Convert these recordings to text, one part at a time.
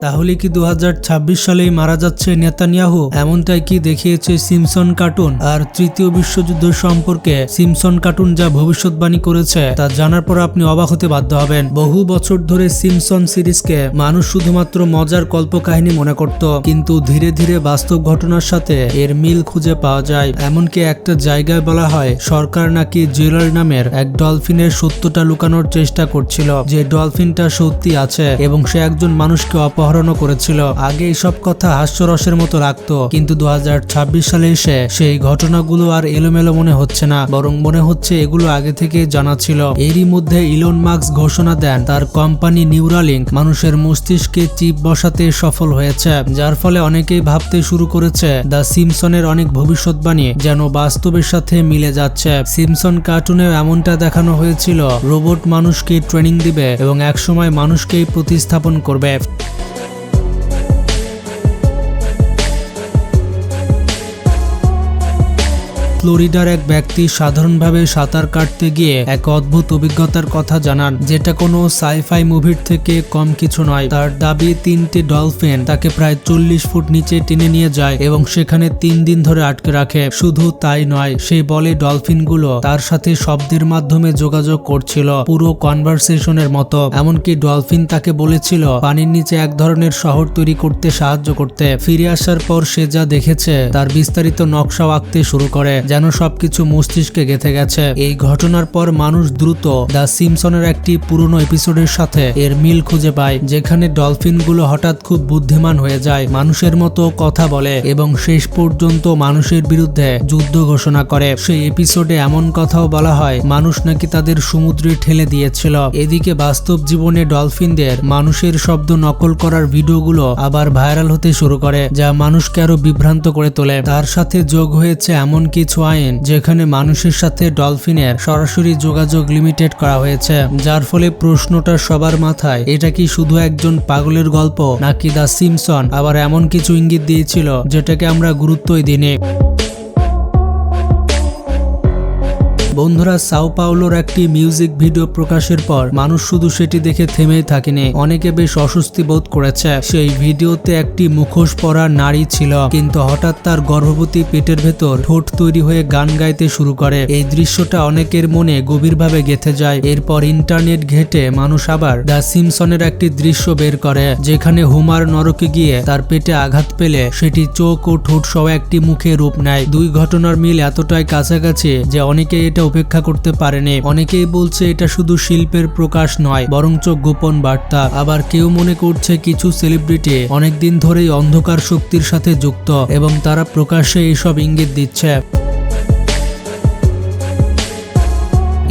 তাহলে কি 2026 সালেই মারা যাচ্ছে নেতানিয়াহু? এমনটাই কি দেখিয়েছে সিম্পসন কার্টুন? আর তৃতীয় বিশ্বযুদ্ধ সম্পর্কে সিম্পসন কার্টুন যা ভবিষ্যৎবাণী করেছে তা জানার পর আপনি অবাক হতে বাধ্য হবেন। বহু বছর ধরে সিম্পসন সিরিজকে মানুষ শুধুমাত্র মজার কল্পকাহিনী মনে করত, কিন্তু ধীরে ধীরে বাস্তব ঘটনার সাথে এর মিল খুঁজে পাওয়া যায়। এমনকি একটা জায়গায় বলা হয় সরকার নাকি জেলার নামের এক ডলফিনের সত্যটা লুকানোর চেষ্টা করছিল, যে ডলফিনটা সত্যি আছে এবং সে একজন মানুষকে অপহরণ করেছিল। আগে এইসব কথা হাস্যরসের মতো লাগতো, কিন্তু 2026 সালে এসে সেই ঘটনাগুলো আর এলোমেলো মনে হচ্ছে না, বরং মনে হচ্ছে এগুলো আগে থেকে জানা ছিল। এরই মধ্যে ইলন মাস্ক ঘোষণা দেন তার কোম্পানি নিউরালিঙ্ক মানুষের মস্তিষ্কে চিপ বসাতে সফল হয়েছে, যার ফলে অনেকেই ভাবতে শুরু করেছে দ্য সিম্পসনের অনেক ভবিষ্যৎবাণী যেন বাস্তবের সাথে মিলে যাচ্ছে। সিম্পসন কার্টুনে এমনটা দেখানো হয়েছিল রোবট মানুষকে ট্রেনিং দিবে এবং একসময় মানুষকেই প্রতিস্থাপন করবে। ফ্লোরিডার এক ব্যক্তি সাধারণভাবে সাঁতার কাটতে গিয়ে এক অদ্ভুত অভিজ্ঞতার কথা জানান, যেটা কোনো সাইফাই মুভির থেকে কম কিছু নয়। তার দাবি 3টে ডলফিন তাকে প্রায় 40 ফুট নিচে টেনে নিয়ে যায় এবং সেখানে 3 দিন ধরে আটকে রাখে। শুধু তাই নয়, সে বলে ডলফিনগুলো তার সাথে শব্দের মাধ্যমে যোগাযোগ করছিল, পুরো কনভারসেশনের মতো। এমনকি ডলফিন তাকে বলেছিল পানির নিচে এক ধরনের শহর তৈরি করতে সাহায্য করতে। ফিরে আসার পর সে যা দেখেছে তার বিস্তারিত নকশাও আঁকতে শুরু করে, যেন সবকিছু মস্তিষ্কে গেঁথে গেছে। এই ঘটনার পর মানুষ দ্রুত দ্য সিম্পসনের একটি পুরনো এপিসোডের সাথে এর মিল খুঁজে পায়, যেখানে ডলফিনগুলো হঠাৎ খুব বুদ্ধিমান হয়ে যায়, মানুষের মতো কথা বলে এবং শেষ পর্যন্ত মানুষের বিরুদ্ধে যুদ্ধ ঘোষণা করে। সেই এপিসোডে এমন কথাও বলা হয় মানুষ নাকি তাদের সমুদ্রে ঠেলে দিয়েছিল। এদিকে বাস্তব জীবনে ডলফিনদের মানুষের শব্দ নকল করার ভিডিওগুলো আবার ভাইরাল হতে শুরু করে, যা মানুষকে আরো বিভ্রান্ত করে তোলে। তার সাথে যোগ হয়েছে এমন কিছু আইন যেখানে মানুষের সাথে ডলফিনের সরাসরি যোগাযোগ লিমিটেড করা হয়েছে, যার ফলে প্রশ্নটা সবার মাথায়, এটা কি শুধু একজন পাগলের গল্প নাকি দ্য সিম্পসন আবার এমন কিছু ইঙ্গিত দিয়েছিল যেটাকে আমরা গুরুত্বই দিইনি। বন্ধুরা, সাও পাওলোর একটি মিউজিক ভিডিও প্রকাশের পর মানুষ শুধু সেটি দেখে থেমেই থাকেনি, অনেকে বেশ অস্বস্তি বোধ করেছে। সেই ভিডিওতে একটি মুখোশ পরা নারী ছিল, কিন্তু হঠাৎ তার গর্ভবতী পেটের ভেতর ঠোঁট তৈরি হয়ে গান গাইতে শুরু করে। এই দৃশ্যটা অনেকের মনে গভীরভাবে গেঁথে যায়। এরপর ইন্টারনেট ঘেটে মানুষ আবার দ্য সিম্পসনের একটি দৃশ্য বের করে, যেখানে হোমার নরকে গিয়ে তার পেটে আঘাত পেলে সেটি চোখ ও ঠোঁট সহ একটি মুখে রূপ নেয়। দুই ঘটনার মিল এতটাই কাছাকাছি যে অনেকে এটা উপেক্ষা করতে পারেনি। অনেকেই বলছে এটা শুধু শিল্পের প্রকাশ নয়, বরঞ্চ গোপন বার্তা। আবার কেউ মনে করছে কিছু সেলিব্রিটি অনেকদিন ধরেই অন্ধকার শক্তির সাথে যুক্ত এবং তারা প্রকাশ্যে এইসব ইঙ্গিত দিচ্ছে।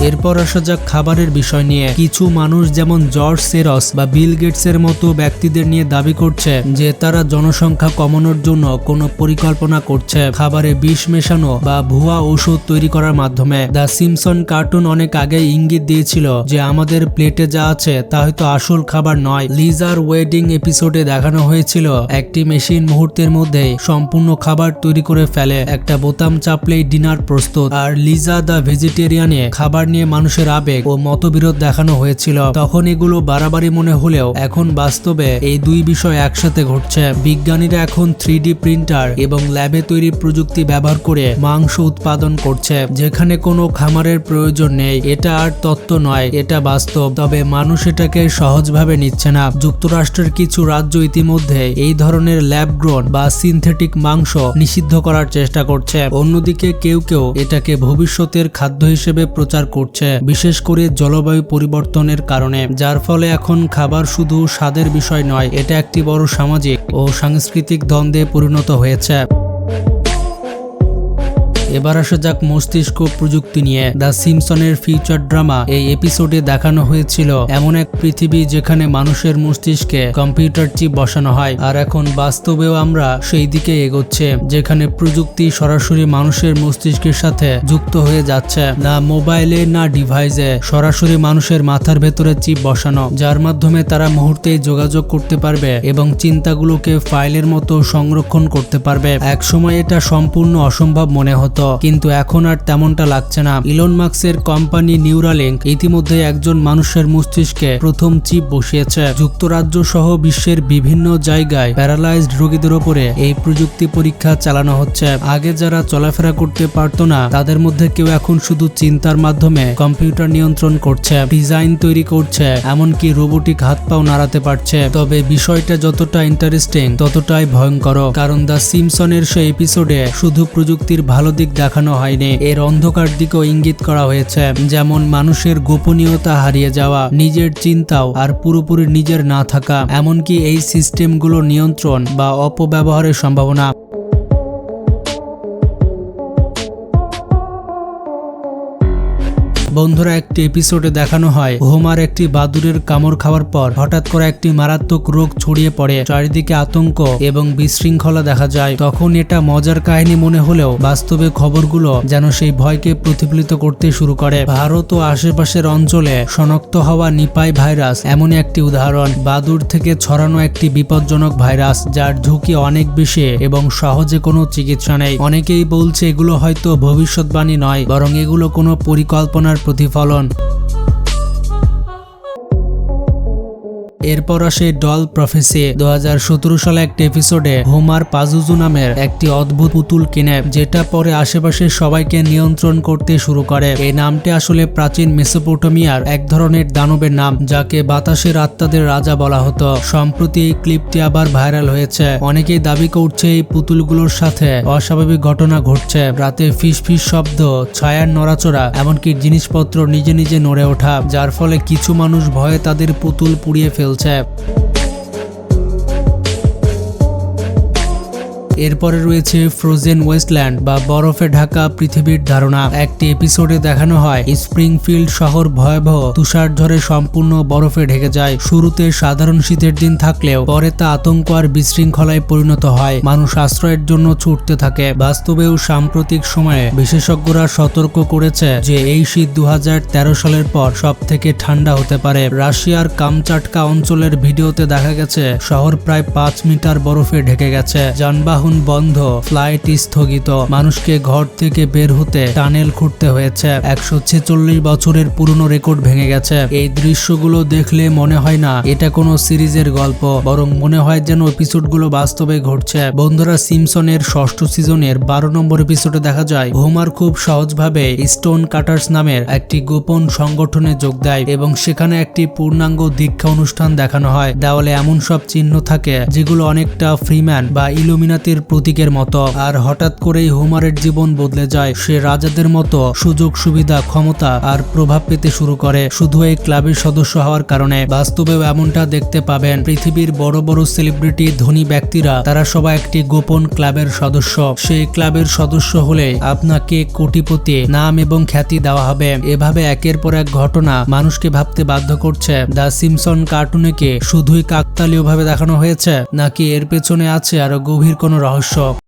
এরপর আসা যাক খাবারের বিষয় নিয়ে। কিছু মানুষ যেমন জর্জ সেরস বা বিল গেটসের মতো ব্যক্তিদের নিয়ে দাবি করছে যে তারা জনসংখ্যা কমানোর জন্য কোনো পরিকল্পনা করছে, খাবারে বিষ মেশানো বা ভুয়া ঔষধ তৈরি করার মাধ্যমে। দ্য সিম্পসন কার্টুন অনেক আগেই ইঙ্গিত দিয়েছিল যে আমাদের প্লেটে যা আছে তা হয়তো আসল খাবার নয়। লিজার ওয়েডিং এপিসোডে দেখানো হয়েছিল একটি মেশিন মুহূর্তের মধ্যেই সম্পূর্ণ খাবার তৈরি করে ফেলে, একটা বোতাম চাপলেই ডিনার প্রস্তুত। আর লিজা দ্য ভেজিটেরিয়ানে খাবার নিয়ে মানুষের আবেগ ও মতবিরোধ দেখানো হয়েছিল। তখন এগুলো বাড়াবাড়ি মনে হলেও এখন বাস্তবে এই দুই বিষয় একসাথে ঘটছে। বিজ্ঞানীরা এখন 3D প্রিন্টার এবং ল্যাবে তৈরি প্রযুক্তি ব্যবহার করে মাংস উৎপাদন করছে, যেখানে কোনো খামারের প্রয়োজন নেই। এটা আর তত্ত্ব নয়, এটা বাস্তব। তবে মানুষ এটাকে সহজভাবে নিচ্ছে না। যুক্তরাষ্ট্রের কিছু রাজ্য ইতিমধ্যে এই ধরনের ল্যাব গ্রোন বা সিনথেটিক মাংস নিষিদ্ধ করার চেষ্টা করছে। অন্যদিকে কেউ কেউ এটাকে ভবিষ্যতের খাদ্য হিসেবে প্রচার করছে, বিশেষ করে জলবায়ু পরিবর্তনের কারণে, যার ফলে এখন খাবার শুধু স্বাদের বিষয় নয়, এটা একটি বড় সামাজিক ও সাংস্কৃতিক দ্বন্দ্বে পরিণত হয়েছে। এবার আসা যাক মস্তিষ্ক প্রযুক্তি নিয়ে। দ্য সিম্পসনের ফিউচার ড্রামা এই এপিসোডে দেখানো হয়েছিল এমন এক পৃথিবী যেখানে মানুষের মস্তিষ্কে কম্পিউটার চিপ বসানো হয়, আর এখন বাস্তবেও আমরা সেই দিকে এগোচ্ছে, যেখানে প্রযুক্তি সরাসরি মানুষের মস্তিষ্কের সাথে যুক্ত হয়ে যাচ্ছে। না মোবাইলে না ডিভাইসে, সরাসরি মানুষের মাথার ভেতরে চিপ বসানো, যার মাধ্যমে তারা মুহূর্তেই যোগাযোগ করতে পারবে এবং চিন্তাগুলোকে ফাইলের মতো সংরক্ষণ করতে পারবে। একসময় এটা সম্পূর্ণ অসম্ভব মনে হতো, হতো, কিন্তু এখন আর তেমনটা লাগছে না। ইলন মাস্কের কোম্পানি নিউরালিঙ্ক ইতিমধ্যে একজন মানুষের মস্তিষ্কে প্রথম চিপ বসিয়েছে। যুক্তরাজ্য সহ বিশ্বের বিভিন্ন জায়গায় প্যারালাইজড রোগীদের উপরে এই প্রযুক্তি পরীক্ষা চালানো হচ্ছে। আগে যারা চলাফেরা করতে পারতো না তাদের মধ্যে কেউ এখন শুধু চিন্তার মাধ্যমে কম্পিউটার নিয়ন্ত্রণ করছে, ডিজাইন তৈরি করছে, এমনকি রোবোটিক হাত পাও নাড়াতে পারছে। তবে বিষয়টা যতটা ইন্টারেস্টিং ততটাই ভয়ঙ্কর, কারণ দ্য সিম্পসনের সেই এপিসোডে শুধু প্রযুক্তির ভালো দিক দেখানো হয়নি, এর অন্ধকার দিকও ইঙ্গিত করা হয়েছে। যেমন মানুষের গোপনীয়তা হারিয়ে যাওয়া, নিজের চিন্তাও আর পুরোপুরি নিজের না থাকা, এমনকি এই সিস্টেমগুলো নিয়ন্ত্রণ বা অপব্যবহারের সম্ভাবনা। বন্ধুরা, একটি এপিসোডে দেখানো হয় হোমার একটি বাদুড়ের কামড় খাওয়ার পর হঠাৎ করে একটি মারাত্মক রোগ ছড়িয়ে পড়ে, চারিদিকে আতঙ্ক এবং বিশৃঙ্খলা দেখা যায়। তখন এটা মজার কাহিনী মনে হলেও বাস্তবে খবরগুলো যেন সেই ভয়কে প্রতিফলিত করতে শুরু করে। ভারত ও আশেপাশের অঞ্চলে শনাক্ত হওয়া নিপাই ভাইরাস এমনই একটি উদাহরণ। বাদুড় থেকে ছড়ানো একটি বিপজ্জনক ভাইরাস যার ঝুঁকি অনেক বেশি এবং সহজে কোনো চিকিৎসা নেই। অনেকেই বলছে এগুলো হয়তো ভবিষ্যৎবাণী নয়, বরং এগুলো কোনো পরিকল্পনার প্রতিফলন। এরপর আসে ডল প্রফেসি। 2017 সালে একটি এপিসোডে হোমার পাজুজু নামের একটি অদ্ভুত পুতুল কিনে, যেটা পরে আশেপাশের সবাইকে নিয়ন্ত্রণ করতে শুরু করে। এই নামটি আসলে প্রাচীন মেসোপটেমিয়ার এক ধরনের দানবের নাম, যাকে বাতাসের আত্মাদের রাজা বলা হতো। সম্প্রতি এই ক্লিপটি আবার ভাইরাল হয়েছে। অনেকেই দাবি করছে এই পুতুলগুলোর সাথে অস্বাভাবিক ঘটনা ঘটছে। রাতে ফিসফিস শব্দ, ছায়ার নড়াচড়া, এমনকি জিনিসপত্র নিজে নিজে নড়ে ওঠা, যার ফলে কিছু মানুষ ভয়ে তাদের পুতুল পুড়িয়ে ফেলছে। এরপরে রয়েছে ফ্রোজেন ওয়েস্টল্যান্ড বা বরফে ঢাকা পৃথিবীর ধারণা। একটি এপিসোডে দেখানো হয় স্প্রিংফিল্ড শহর ভয়াবহ তুষারঝড়ে সম্পূর্ণ বরফে ঢেকে যায়। শুরুতে সাধারণ শীতের দিন থাকলেও পরে তা আতঙ্ক আর বিশৃঙ্খলায় পরিণত হয়। মানুষ আশ্রয়ের জন্য ছুটতে থাকে। বাস্তবেও সাম্প্রতিক সময়ে বিশেষজ্ঞরা সতর্ক করেছে যে এই শীত 2013 সালের পর সব থেকে ঠান্ডা হতে পারে। রাশিয়ার কামচাটকা অঞ্চলের ভিডিওতে দেখা গেছে শহর প্রায় 5 মিটার বরফে ঢেকে গেছে, যানবাহন বন্ধ, ফ্লাইট স্থগিত, মানুষকে ঘর থেকে বের হতে টানেল খুঁড়তে হয়েছে। 146 বছরের পুরনো রেকর্ড ভেঙে গেছে। এই দৃশ্যগুলো দেখলে মনে হয় না এটা কোনো সিরিজের গল্প, বরং মনে হয় যেন এপিসোডগুলো বাস্তবে ঘটছে। বন্ধুরা, সিম্পসনের 6ষ্ঠ সিজনের 12 নম্বর এপিসোডে দেখা যায় হোমার খুব সহজভাবে স্টোন কাটার্স নামের একটি গোপন সংগঠনে যোগ দেয় এবং সেখানে একটি পূর্ণাঙ্গ দীক্ষা অনুষ্ঠান দেখানো হয়। দেওয়ালে এমন সব চিহ্ন থাকে যেগুলো অনেকটা ফ্রিম্যান বা ইলুমিনাতির প্রতীকের মতো। আর হঠাৎ করেই হোমারের জীবন বদলে যায়। সে রাজাদের মতো সুযোগ সুবিধা, ক্ষমতা আর প্রভাব পেতে শুরু করে শুধু এই ক্লাবের সদস্য হওয়ার কারণে। বাস্তবেও এমনটা দেখতে পাবেন। পৃথিবীর বড় বড় সেলিব্রিটি, ধনী ব্যক্তিরা, তারা সবাই একটি গোপন ক্লাবের সদস্য। সেই ক্লাবের সদস্য হলে আপনাকে কোটিপতি, নাম এবং খ্যাতি দেওয়া হবে। এভাবে একের পর এক ঘটনা মানুষকে ভাবতে বাধ্য করছে, দ্য সিম্পসন কার্টুনে কি শুধুই কাকতালীয়ভাবে দেখানো হয়েছে, নাকি এর পেছনে আছে আরো গভীর কোনো রহস্য।